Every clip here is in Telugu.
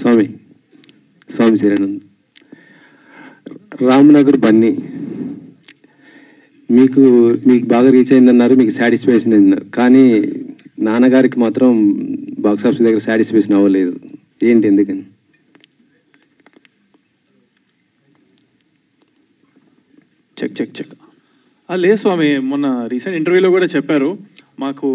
స్వామి స్వామి శ్రీరానంద్, రామ్నగర్ బన్నీ మీకు బాగా రీచ్ అయిందన్నారు, మీకు సాటిస్ఫాక్షన్ అయిందన్నారు. కానీ నాన్నగారికి మాత్రం బాక్స్ ఆఫీస్ దగ్గర సాటిస్ఫాక్షన్ అవ్వలేదు. ఏంటి, ఎందుకని? చెక్ చెక్ చెక్ లేదు స్వామి, మొన్న రీసెంట్ ఇంటర్వ్యూలో కూడా చెప్పారు మాకు.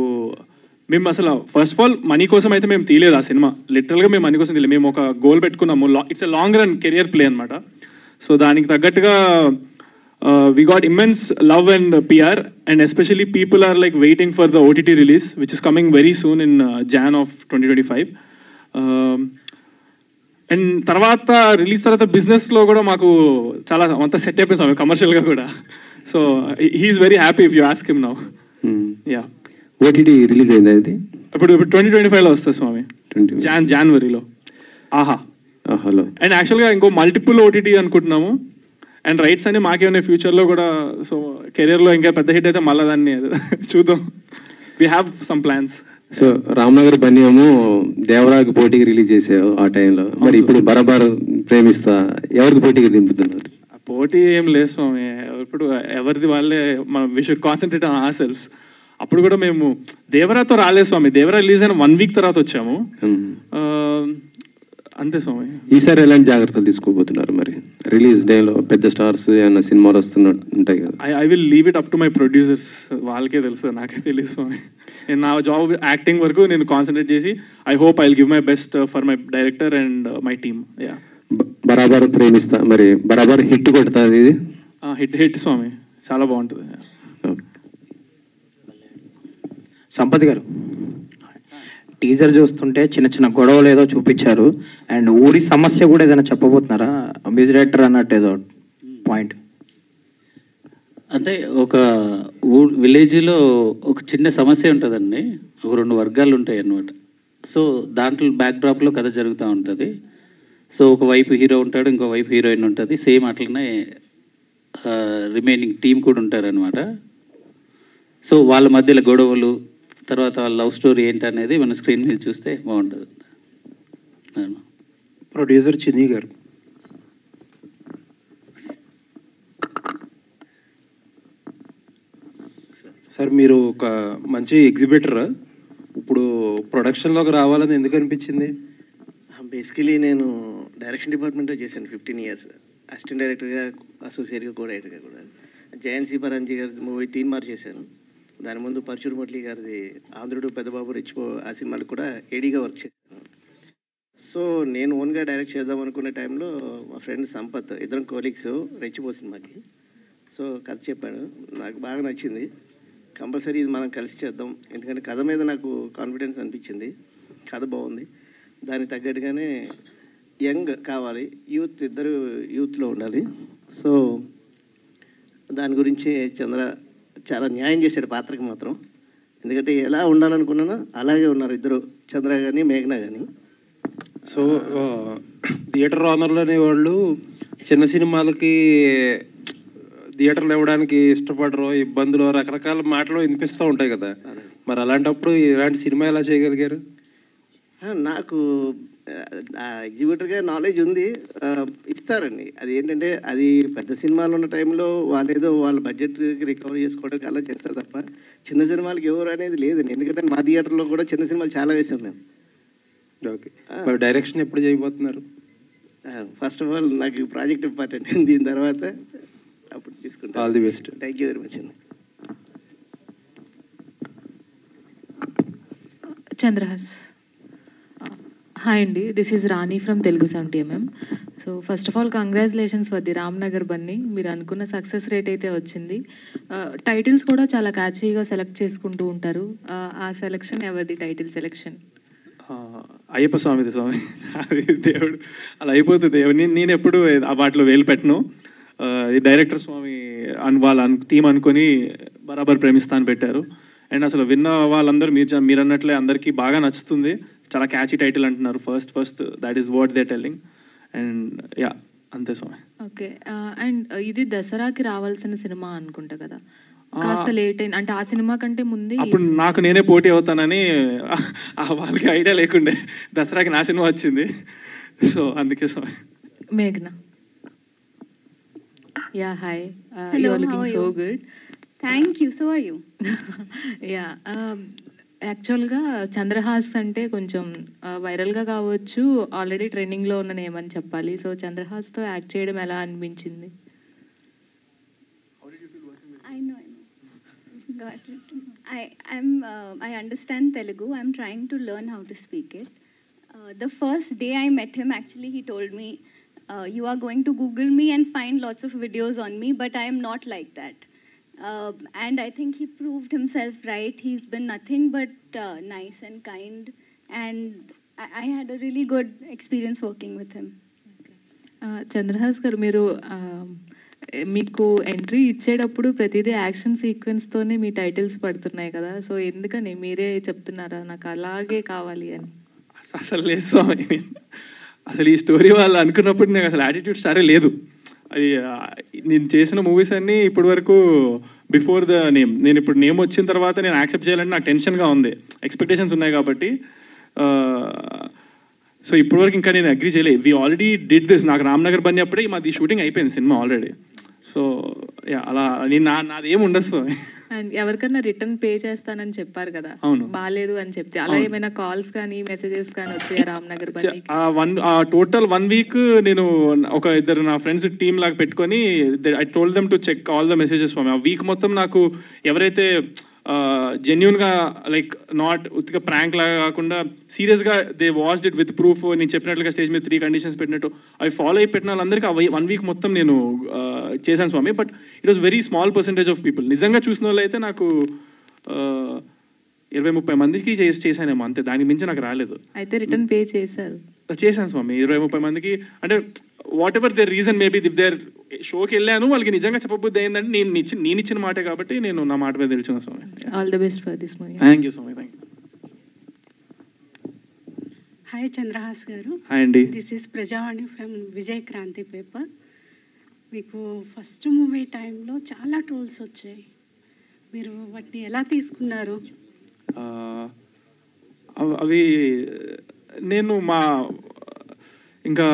మేము అసలు ఫస్ట్ ఆఫ్ ఆల్ మనీ కోసం అయితే మేము తీయలేదు ఆ సినిమా. లిటరల్గా మేము మనీ కోసం తీయలేదు. మేము ఒక గోల్ పెట్టుకున్నాము, it's a long run career play అనమాట. సో దానికి తగ్గట్టుగా we got immense love and PR, and especially people are like waiting for the OTT release, which is coming very soon in Jan of 2025. And తర్వాత రిలీజ్ తర్వాత బిజినెస్లో కూడా మాకు చాలా అంతా సెట్ అయిపోయింది కమర్షియల్గా కూడా. So he's very happy if you ask him now. Yeah, OTT release అయింది అది ఇప్పుడు 2025లో వస్తుంది స్వామి, జనవరిలో. హలో. అండ్ యాక్చువల్గా ఇంకో మల్టిపుల్ ఓటీటీ అనుకుంటున్నాము. అండ్ రైట్స్ అన్ని మాకే ఉన్నాయి ఫ్యూచర్లో కూడా. సో కెరియర్లో ఇంకా పెద్ద హిట్ అయితే మళ్ళీ దాన్ని చూద్దాం. We have some plans. So Ramnagar Bunny ఏమో దేవరాకి పోటీకి రిలీజ్ చేసావు ఆ టైంలో, మరి ఇప్పుడు బరాబర్ ప్రేమిస్తా ఎవరికి పోటీకి దింపుతున్నారు? పోటీ ఏం లేదు స్వామి, ఇప్పుడు ఎవరిది వాళ్ళే. మనం we should concentrate on our selves. అప్పుడు కూడా మేము దేవరాతో రాలేదు స్వామి, దేవరా రిలీజ్ అయిన 1 వీక్ తర్వాత వచ్చాము అంతే స్వామి. ఈసారి ఎలాంటి జాగ్రత్తలు తీసుకోబోతున్నారు మరి? రిలీజ్ డేలో పెద్ద స్టార్స్ ఏమన్నా సినిమాలు వస్తున్నట్టు ఉంటాయి కదా. I will leave it up to my producers, వాళ్ళకే తెలుసు, నాకే తెలియదు స్వామి. నేను నా జాబ్ యాక్టింగ్ వరకు నేను కాన్సన్ట్రేట్ చేసి I hope I will give my best for my director and my team. Yeah, బరాబర్ ప్రేమిస్తా మరి బరాబర్ హిట్ కొడుతుంది ఇది. హిట్ స్వామి, చాలా బాగుంటుంది. సంపత్ గారు, టీజర్ చూస్తుంటే చిన్న చిన్న గొడవలు ఏదో చూపించారు, అండ్ ఊరి సమస్య కూడా ఏదైనా చెప్పబోతున్నారా? మ్యూజిక్ డైరెక్టర్ అన్నట్టు ఏదో పాయింట్. అంటే ఒక విలేజ్లో ఒక చిన్న సమస్య ఉంటుందండి, ఒక 2 వర్గాలు ఉంటాయి అన్నమాట. సో దాంట్లో బ్యాక్డ్రాప్లో కథ జరుగుతూ ఉంటుంది. సో ఒక వైపు హీరో ఉంటాడు, ఇంకో వైపు హీరోయిన్ ఉంటుంది. సేమ్ అట్లనే రిమైనింగ్ టీం కూడా ఉంటారనమాట. సో వాళ్ళ మధ్యలో గొడవలు, తర్వాత వాళ్ళ లవ్ స్టోరీ ఏంటనేది మన స్క్రీన్ మీద చూస్తే బాగుంటుంది. ప్రొడ్యూసర్ చిన్ని గారు, సార్ మీరు ఒక మంచి ఎగ్జిబిటర్, ఇప్పుడు ప్రొడక్షన్లోకి రావాలని ఎందుకు అనిపించింది? బేసికలీ నేను డైరెక్షన్ డిపార్ట్మెంట్లో చేశాను 15 years, అసిస్టెంట్ డైరెక్టర్గా, అసోసియేట్గా, కో డైరెక్టర్గా కూడా. జయంత్ పరంజీ గారి మూవీ తీన్మార్ చేశాను. దాని ముందు పరశుడు మురళి గారిది ఆంధ్రుడు, పెద్దబాబు, రెచ్చిపో ఆ సినిమాలు కూడా ఏడీగా వర్క్ చేశాను. సో నేను ఓన్గా డైరెక్ట్ చేద్దాం అనుకునే టైంలో మా ఫ్రెండ్ సంపత్, ఇద్దరం కోలీగ్స్, రెచ్చిపో సినిమాకి. సో కథ చెప్పాను, నాకు బాగా నచ్చింది. కంపల్సరీ ఇది మనం కలిసి చేద్దాం, ఎందుకంటే కథ మీద నాకు కాన్ఫిడెన్స్ అనిపించింది. కథ బాగుంది, దానికి తగ్గట్టుగానే యంగ్ కావాలి, ఇద్దరు యూత్లో ఉండాలి. సో దాని గురించి చంద్ర చాలా న్యాయం చేశాడు పాత్రకి మాత్రం. ఎందుకంటే ఎలా ఉండాలనుకున్నానో అలాగే ఉన్నారు ఇద్దరు, చంద్ర కానీ మేఘన కానీ. సో థియేటర్ ఓనర్లు అనేవాళ్ళు చిన్న సినిమాలకి థియేటర్లు ఇవ్వడానికి ఇష్టపడరు, ఇబ్బందులు, రకరకాల మాటలు వినిపిస్తూ ఉంటాయి కదా. మరి అలాంటప్పుడు ఇలాంటి సినిమా ఎలా చేయగలిగారు? నాకు ఎగ్జిబిటర్గా నాలెడ్జ్ ఉంది, ఇస్తారండి. అది ఏంటంటే అది పెద్ద సినిమాలు ఉన్న టైంలో వాళ్ళు ఏదో వాళ్ళ బడ్జెట్కి రికవర్ చేసుకోవడానికి అలా చేస్తారు తప్ప చిన్న సినిమాలకి ఎవరు అనేది లేదండి. ఎందుకంటే మా థియేటర్లో కూడా చిన్న సినిమాలు చాలా వేసాం మేము. ఓకే, మరి డైరెక్షన్ ఎప్పుడు చేయబోతున్నారు? ఫస్ట్ ఆఫ్ ఆల్ నాకు ప్రాజెక్ట్ ఇంపార్టెంట్, దీని తర్వాత అప్పుడు తీసుకుంటాను. All the best. Thank you very much అండి. చంద్రహాస్, హాయ్ అండి, this is Rani from Telugu 70mm. So first of all congratulations for the Ramnagar Bunny. మీరు అనుకున్న సక్సెస్ రేట్ అయితే వచ్చింది. టైటిల్స్ కూడా చాలా క్యాచీగా సెలెక్ట్ చేసుకుంటూ ఉంటారు. ఆ సెలెక్షన్ ఎవరిది టైటిల్ సెలెక్షన్? అయ్యప్ప స్వామిది స్వామి, అది దేవుడు అలా అయిపోతుంది. నేను ఎప్పుడు వాటిలో వేలు పెట్టను. డైరెక్టర్ స్వామి వాళ్ళ థీమ్ అనుకొని బరాబర్ ప్రేమిస్తాను పెట్టారు. అండ్ అసలు విన్న వాళ్ళందరూ మీరు అన్నట్లే అందరికీ బాగా నచ్చుతుంది. చాలా క్యాచీ టైటిల్ అంటున్నారు. First that is what they telling. And yeah, అంతే స్వామి. ఓకే, అండ్ ఇది దసరాకి రావాల్సిన సినిమా అనుకుంటా కదా, కాస్త లేట్ అయింది అంటే ఆ సినిమా కంటే ముందే. అప్పుడు నాకు నేనే పోటీ అవుతానని వాళ్ళకి ఐడియా లేకుండే, దసరాకి నా సినిమా వచ్చింది. సో అందుకే స్వామి. Meghna. Yeah, hi. Hello, You are how looking are so you? good. Thank you. So are you? Yeah యాక్చువల్గా చంద్రహాస్ అంటే కొంచెం వైరల్గా కావచ్చు, ఆల్రెడీ ట్రెండింగ్లో ఉన్న నేమ్ అని చెప్పాలి. సో చంద్రహాస్తో యాక్ట్ చేయడం ఎలా అనిపించింది? I know. Got it. I understand Telugu. I'm trying to learn how to speak it. The first day I met him, actually, he told me, "You are going to Google me and find lots of videos on me, but I am not like that." And I think he proved himself right. He's been nothing but nice and kind, and I had a really good experience working with him. Chandrahas గారు, మీరు మీకు ఎంట్రీ ఇచ్చేటప్పుడు ప్రతిదీ యాక్షన్ సీక్వెన్స్తోనే మీ టైటిల్స్ పడుతున్నాయి కదా, సో ఎందుకని మీరే చెప్తున్నారా నాకు అలాగే కావాలి అని? అసలు లేదు స్వామి, అసలు ఈ స్టోరీ వాళ్ళు అనుకున్నప్పుడు నాకు అసలు యాటిట్యూడ్ సరే లేదు. అది నేను చేసిన మూవీస్ అన్నీ ఇప్పటి వరకు బిఫోర్ ద నేమ్, నేను ఇప్పుడు నేమ్ వచ్చిన తర్వాత నేను యాక్సెప్ట్ చేయాలని నాకు టెన్షన్గా ఉంది, ఎక్స్పెక్టేషన్స్ ఉన్నాయి కాబట్టి. సో ఇప్పటివరకు ఇంకా నేను అగ్రీ చేయలేదు. We already did this. నాకు రామ్నగర్ బన్నీ అప్పుడే మాది షూటింగ్ అయిపోయింది సినిమా ఆల్రెడీ. సో అలా నేను నాది ఏమి ఉండదు స్వామి. అండ్ ఎవరికన్నా రిటర్న్ పే చేస్తానని చెప్పారు కదా, అవును, బాగాలేదు అని చెప్తే అలా ఏమైనా కాల్స్ కానీ మెసేజెస్ కానీ వచ్చాయా రామ్నగర్ బన్నీ? టోటల్ 1 week నేను ఒక ఇద్దరు నా ఫ్రెండ్స్ టీమ్ లాగా పెట్టుకొని I told them to check all the messages for me. ఆ వీక్ మొత్తం నాకు ఎవరైతే జెన్యున్గా లైక్ నాట్ ఉత్తిగా ప్రాంక్ లాగా కాకుండా సీరియస్గా they watched it with proof, నేను చెప్పినట్లుగా స్టేజ్ మీద 3 conditions పెట్టినట్టు అవి ఫాలో అయి పెట్టిన వాళ్ళందరికీ 1 week మొత్తం నేను చేశాను స్వామి. But it was very small percentage of people. నిజంగా చూసిన వాళ్ళు అయితే నాకు 20-30 మందికి చేశానేమో అంతే, దానికి మించి నాకు రాలేదు. అయితే రిటర్న్ పే చేశారు? చేశాను స్వామి 20-30 మందికి. అంటే whatever their reason maybe, if there షోకి వెళ్ళాను వాళ్ళకి నిజంగా చెప్పబుద్ధి అయిందంటే నేను ఇచ్చిన మాటే కాబట్టి నేను నా మాట మీద నిలిచిన స్వామి. All the best for this movie. Thank you స్వామి. Thank you. Hi Chandrahas garu. Hi అండి. This is Prajavani from Vijay Kranti paper. మీకు ఫస్ట్ మూవీ టైంలో చాలా ట్రోల్స్ వచ్చాయి, మీరు వాటిని ఎలా తీసుకున్నారు? అవి నేను ఇంకా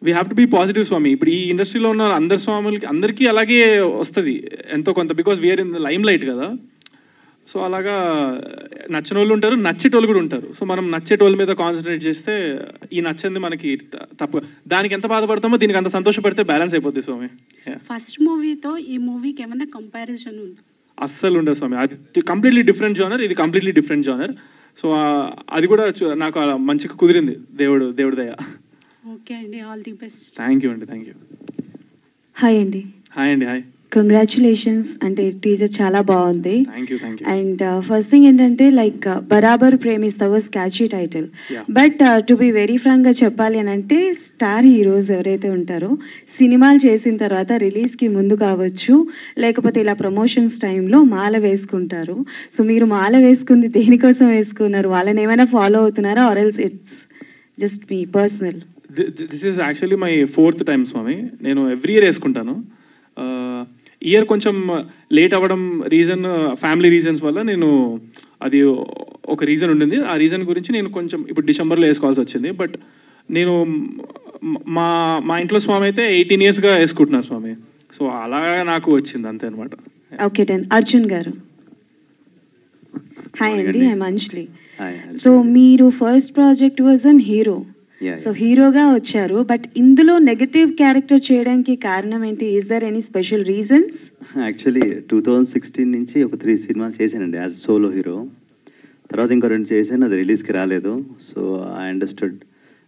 we have to be positive స్వామి. ఇప్పుడు ఈ ఇండస్ట్రీలో ఉన్న అందరి స్వాములకి అందరికీ అలాగే వస్తుంది ఎంతో కొంత, because we're in the limelight కదా. సో అలాగా నచ్చిన వాళ్ళు ఉంటారు, నచ్చేటోళ్ళు కూడా ఉంటారు. సో మనం నచ్చేటోళ్ళ మీద కాన్సన్ట్రేట్ చేస్తే ఈ నచ్చింది మనకి తప్పు, దానికి ఎంత బాధపడతామో దీనికి అంత సంతోషపడితే బ్యాలెన్స్ అయిపోద్ది స్వామి. ఫస్ట్ మూవీతో ఈ మూవీకి ఏమైనా కంపారిజన్ ఉంది? అస్సలు ఉండదు స్వామి. అది కంప్లీట్లీ డిఫరెంట్ జానర్, ఇది కంప్లీట్లీ డిఫరెంట్ జానర్. సో అది కూడా నాకు మంచిగా కుదిరింది, దేవుడి దయ. ఓకే అండి, all the best. Thank you అండి. Thank you. హాయ్ అండి. హాయ్ అండి. హాయ్. కంగ్రాచులేషన్స్, అంటే టీజర్ చాలా బాగుంది. Thank you. Thank you. And first thing ఏంటంటే లైక్ బరాబర్ ప్రేమిస్తావో స్కాచీ title, but to be very ఫ్రాంక్గా చెప్పాలి అని అంటే స్టార్ హీరోస్ ఎవరైతే ఉంటారో సినిమాలు చేసిన తర్వాత రిలీజ్కి ముందు కావచ్చు లేకపోతే ఇలా ప్రమోషన్స్ టైంలో మాల వేసుకుంటారు. సో మీరు మాల వేసుకుంది దేనికోసం వేసుకున్నారు? వాళ్ళని ఏమైనా ఫాలో అవుతున్నారా or else it's just me personal? This is actually my 4th time స్వామి. నేను ఎవ్రీ ఇయర్ వేసుకుంటాను. ఇయర్ కొంచెం లేట్ అవ్వడం రీజన్ ఫ్యామిలీ రీజన్స్ వల్ల నేను అది ఒక రీజన్ ఉండింది. ఆ రీజన్ గురించి నేను కొంచెం ఇప్పుడు డిసెంబర్లో వేసుకోవాల్సి వచ్చింది. బట్ నేను మా ఇంట్లో స్వామి అయితే 18 yearsగా వేసుకుంటున్నారు స్వామి. సో అలాగా నాకు వచ్చింది అంతే అనమాట. Okay done. Arjun garu. Hi అండి, ఐఎమ్ అంజలి. సో మీరు first project was an hero, so హీరోగా వచ్చారు, బట్ ఇందులో నెగటివ్ క్యారెక్టర్ చేయడానికి కారణం ఏంటి? Is there any special reasons? Actually 2016 నుంచి ఒక 3 సినిమాలు చేశానండి యాజ్ సోలో హీరో. తర్వాత ఇంకో 2 చేశాను, అది రిలీజ్కి రాలేదు. సో ఐ అండర్స్టూడ్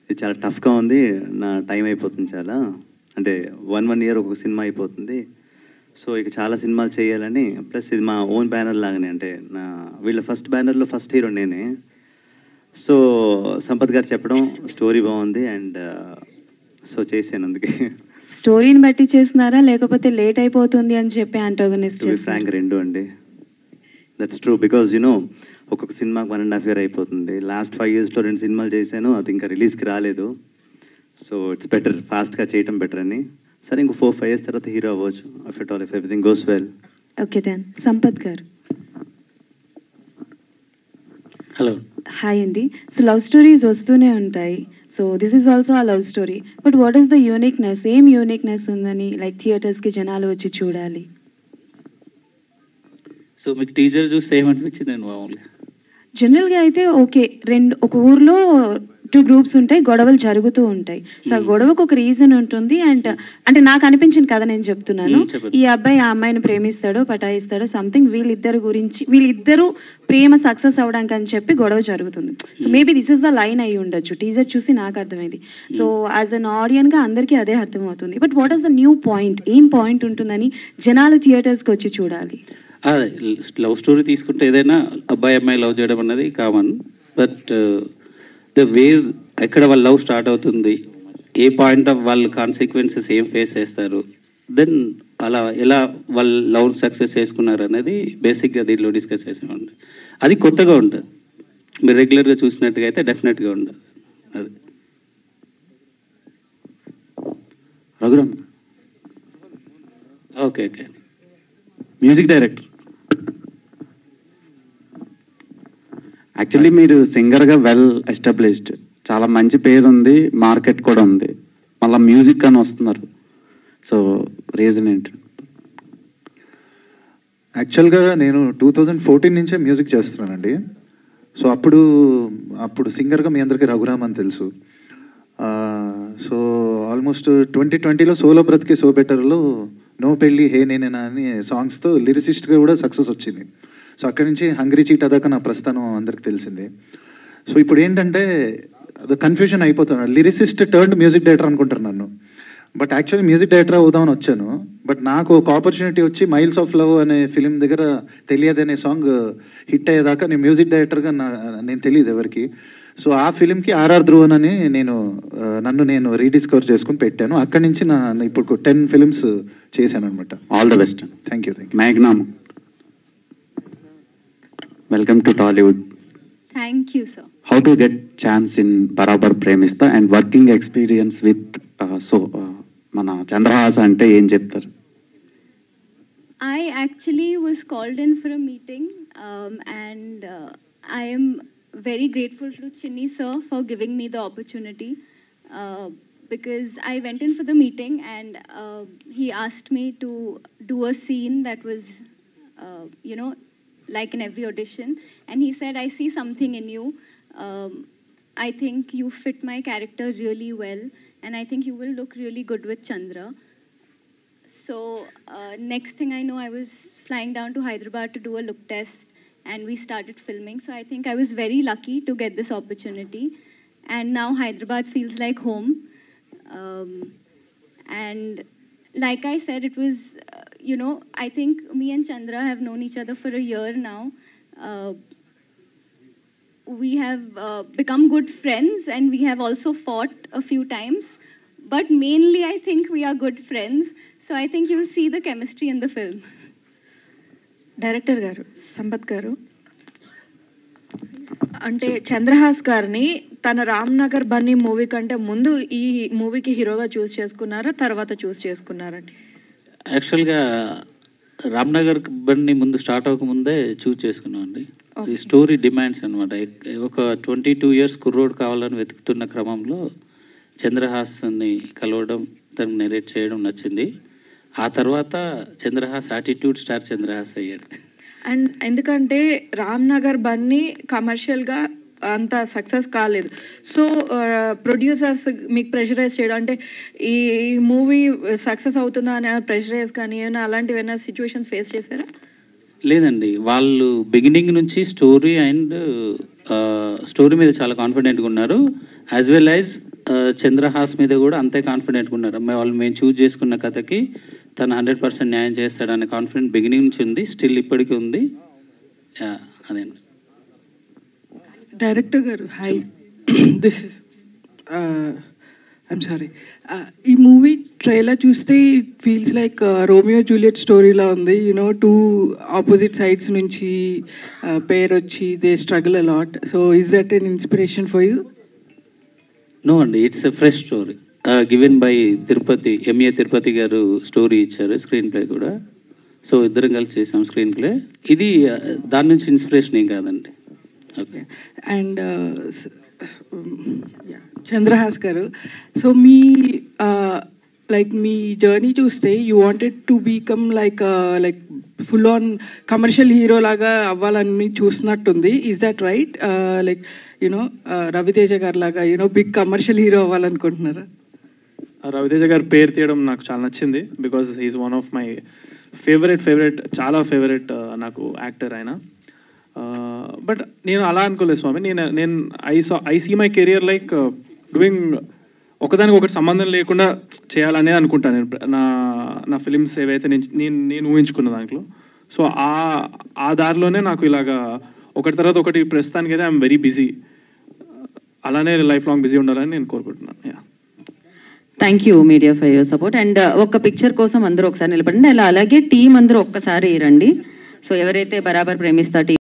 ఇది చాలా టఫ్గా ఉంది, నా టైం అయిపోతుంది చాలా, అంటే 1 year ఒక్కొక్క సినిమా అయిపోతుంది. సో ఇక చాలా సినిమాలు చేయాలని, ప్లస్ ఇది మా ఓన్ బ్యానర్ లాగానే, అంటే వీళ్ళ ఫస్ట్ బ్యానర్లో ఫస్ట్ హీరో నేనే. సో సంపత్ గారు చెప్పడం స్టోరీ బాగుంది అండ్ సో చేశాను. అందుకే స్టోరీని బట్టి చేస్తున్నారా లేకపోతే లేట్ అయిపోతుంది అని చెప్పి అంటాగనిస్ట్ ఫ్రాంక్? రెండు అండి. దట్స్ ట్రూ, బికాజ్ యూనో ఒక్కొక్క సినిమాకి 1.5 year అయిపోతుంది. లాస్ట్ 5 yearsలో 2 సినిమాలు చేశాను, అది ఇంకా రిలీజ్కి రాలేదు. సో ఇట్స్ బెటర్ ఫాస్ట్గా చేయటం బెటర్ అని. సరే ఇంకో 4-5 years తర్వాత హీరో అవ్వచ్చు if everything goes well. Okay done. Sampath గారు. హలో. హాయ్ అండి. సో లవ్ స్టోరీస్ వస్తూనే ఉంటాయి. సో దిస్ ఈజ్ ఆల్సో ఆ love story. But what is the uniqueness? ఏం యూనిక్నెస్ ఉందని లైక్ థియేటర్స్కి జనాలు వచ్చి చూడాలి? సో మీకు టీజర్ చూస్తే ఏమనిపించింది అండి మామూలుగా? జనరల్గా అయితే ఓకే, ఒక ఊర్లో 2 గ్రూప్స్ ఉంటాయి, గొడవలు జరుగుతూ ఉంటాయి. సో ఆ గొడవకు ఒక రీజన్ ఉంటుంది. అండ్ అంటే నాకు అనిపించింది కదా, నేను చెప్తున్నాను. ఈ అబ్బాయి ఆ అమ్మాయిని ప్రేమిస్తాడో పటాయిస్తాడో సంథింగ్, వీళ్ళిద్దరూ ప్రేమ సక్సెస్ అవ్వడానికి అని చెప్పి గొడవ జరుగుతుంది. So maybe this is the line అయి ఉండొచ్చు. టీజర్ చూసి నాకు అర్థమైంది. సో యాజ్ అన్ ఆడియన్గా అందరికీ అదే అర్థమవుతుంది. But what is the new point? ఏం పాయింట్ ఉంటుందని జనాలు థియేటర్స్కి వచ్చి చూడాలి? లవ్ స్టోరీ తీసుకుంటే ఏదైనా అబ్బాయి అమ్మాయి లవ్ చేయడం అన్నది కామన్. బట్ ద వే ఎక్కడ వాళ్ళ లవ్ స్టార్ట్ అవుతుంది, ఏ పాయింట్ ఆఫ్ వాళ్ళు కాన్సిక్వెన్సెస్ ఏం ఫేస్ చేస్తారు, దెన్ అలా ఎలా వాళ్ళు లవ్ సక్సెస్ చేసుకున్నారు అనేది బేసిక్గా దీంట్లో డిస్కస్ చేసామండి. అది కొత్తగా ఉంటుంది. మీరు రెగ్యులర్గా చూసినట్టుగా అయితే డెఫినెట్గా ఉండదు. అది Raghuram. Okay okay. Music director. Actually మీరు సింగర్గా వెల్ ఎస్టాబ్లిష్డ్, చాలా మంచి పేరు ఉంది, మార్కెట్ కూడా ఉంది, మళ్ళీ మ్యూజిక్ అని వస్తున్నారు. సో రీజన్ ఏంటి? యాక్చువల్గా నేను 2014 నుంచే మ్యూజిక్ చేస్తున్నానండి. సో అప్పుడు సింగర్గా మీ అందరికీ రఘురామ్ అని తెలుసు. సో ఆల్మోస్ట్ 2020లో సోలో బ్రతికి సో బెటర్లో నో పెళ్ళి హే నేనేనా అని సాంగ్స్తో లిరిసిస్ట్గా కూడా సక్సెస్ వచ్చింది. సో అక్కడి నుంచి హంగ్రీ చీట దాకా నా ప్రస్థానం అందరికి తెలిసిందే. సో ఇప్పుడు ఏంటంటే అది కన్ఫ్యూజన్ అయిపోతున్నాను. లిరిసిస్ట్ టర్న్డ్ మ్యూజిక్ డైరెక్టర్ అనుకుంటారు నన్ను. బట్ యాక్చువల్లీ మ్యూజిక్ డైరెక్టర్ అవుదామని వచ్చాను. బట్ నాకు ఒక ఆపర్చునిటీ వచ్చి మైల్స్ ఆఫ్ లవ్ అనే ఫిలిం దగ్గర తెలియదు అనే సాంగ్ హిట్ అయ్యేదాకా నేను మ్యూజిక్ డైరెక్టర్గా నేను తెలియదు ఎవరికి. సో ఆ ఫిలింకి ఆర్ఆర్ ధ్రువన్ అని నన్ను నేను రీడిస్కవర్ చేసుకుని పెట్టాను. అక్కడి నుంచి ఇప్పుడు 10 ఫిలిమ్స్ చేశాను అనమాట. All the best. Thank you. Magnum, welcome to Tollywood. Thank you, sir. How to get chance in Barabar Premista and working experience with మన చంద్రహాస అంటే ఏం చెప్తారు? I actually was called in for a meeting and I am very grateful to Chinni sir for giving me the opportunity because I went in for the meeting and he asked me to do a scene that was like in every audition, and he said, I see something in you. I think you fit my character really well, and I think you will look really good with Chandra. So next thing I know, I was flying down to Hyderabad to do a look test, and we started filming. So I think I was very lucky to get this opportunity, and now Hyderabad feels like home. And like I said, it was, I think me and Chandra have known each other for a year now. We have become good friends and we have also fought a few times. But mainly, I think we are good friends. So I think you'll see the chemistry in the film. Director garu, Sampath garu. అంటే చంద్రహాస్ గారిని తన రామ్ నగర్ బన్నీ మూవీ కంటే ముందు ఈ మూవీకి హీరోగా చూస్ చేసుకున్నారా, తర్వాత చూస్ చేసుకున్నారండి? యాక్చువల్గా రామ్నగర్ బన్నీ ముందు స్టార్ట్ అవ్వకముందే చూస్ చేసుకున్నాం అండి. ఈ స్టోరీ డిమాండ్స్ అనమాట. ఒక 22 years కుర్రోడ్ కావాలని వెతుకుతున్న క్రమంలో చంద్రహాస్ని కలవడం, తను నెరేట్ చేయడం నచ్చింది. ఆ తర్వాత చంద్రహాస్ యాటిట్యూడ్ స్టార్ చంద్రహాస్ అయ్యాడు. అండ్ ఎందుకంటే రామ్ నగర్ బన్నీ కమర్షియల్గా అంత సక్సెస్ కాలేదు. సో ప్రొడ్యూసర్స్ మీకు ప్రెషరైజ్ చేయడం, అంటే ఈ మూవీ సక్సెస్ అవుతుందా అని ప్రెషరైజ్ కానీ ఏమైనా అలాంటివి ఏమైనా సిచ్యువేషన్స్ ఫేస్ చేశారా? లేదండి, వాళ్ళు బిగినింగ్ నుంచి స్టోరీ మీద చాలా కాన్ఫిడెంట్గా ఉన్నారు. యాజ్ వెల్ యాజ్ చంద్రహాస్ మీద కూడా అంతే కాన్ఫిడెంట్గా ఉన్నారు. వాళ్ళు మేము చూజ్ చేసుకున్న కథకి తను 100% న్యాయం చేస్తాడనే కాన్ఫిడెంట్ బిగినింగ్ నుంచి ఉంది, స్టిల్ ఇప్పటికీ ఉంది. అదేండి. Director garu, hi. This is I'm sorry, ఈ మూవీ ట్రైలర్ చూస్తే it feels like Romeo Juliet స్టోరీలా ఉంది. టూ ఆపోజిట్ సైడ్స్ నుంచి పేర్ వచ్చి they struggle a lot. So is that an inspiration for you? No అండి, it's a fresh story given by Tirupati, MA Tirupati garu story ఇచ్చారు, స్క్రీన్ ప్లే కూడా. సో ఇద్దరం కలిసి చేసాం స్క్రీన్ ప్లే. ఇది దాని నుంచి ఇన్స్పిరేషన్ ఏం కాదండి. అండ్ చంద్రహాస్ గారు, సో మీ లైక్ మీ జర్నీ చూస్తే you wanted to become like full on commercial hero లాగా అవ్వాలని చూసినట్టుంది. Is that right? Like you know Raviteja garu లాగా యూనో బిగ్ కమర్షియల్ హీరో అవ్వాలనుకుంటున్నారా? రవితేజ గారి పేరు తీయడం నాకు చాలా నచ్చింది, because he is one of my favourite చాలా ఫేవరెట్ నాకు యాక్టర్ ఆయన. బట్ నేను అలా అనుకోలేదు స్వామి. నేను I see my career like doing ఒకదానికి ఒకటి సంబంధం లేకుండా చేయాలనే అనుకుంటాను నేను నా ఫిలిమ్స్ ఏవైతే నేను ఊహించుకున్న దాంట్లో. సో ఆ దారిలోనే నాకు ఇలాగా ఒకటి తర్వాత ఒకటి ప్రస్తుతానికి అయితే ఐఎమ్ వెరీ బిజీ, అలానే లైఫ్ లాంగ్ బిజీ ఉండాలని నేను కోరుకుంటున్నాను. Thank you media for your support. And ఒక పిక్చర్ కోసం అందరూ ఒకసారి నిలబడండి, అలాగే టీం అందరూ ఒక్కసారి రండి. సో ఎవరైతే బరాబర్ ప్రేమిస్తా టీం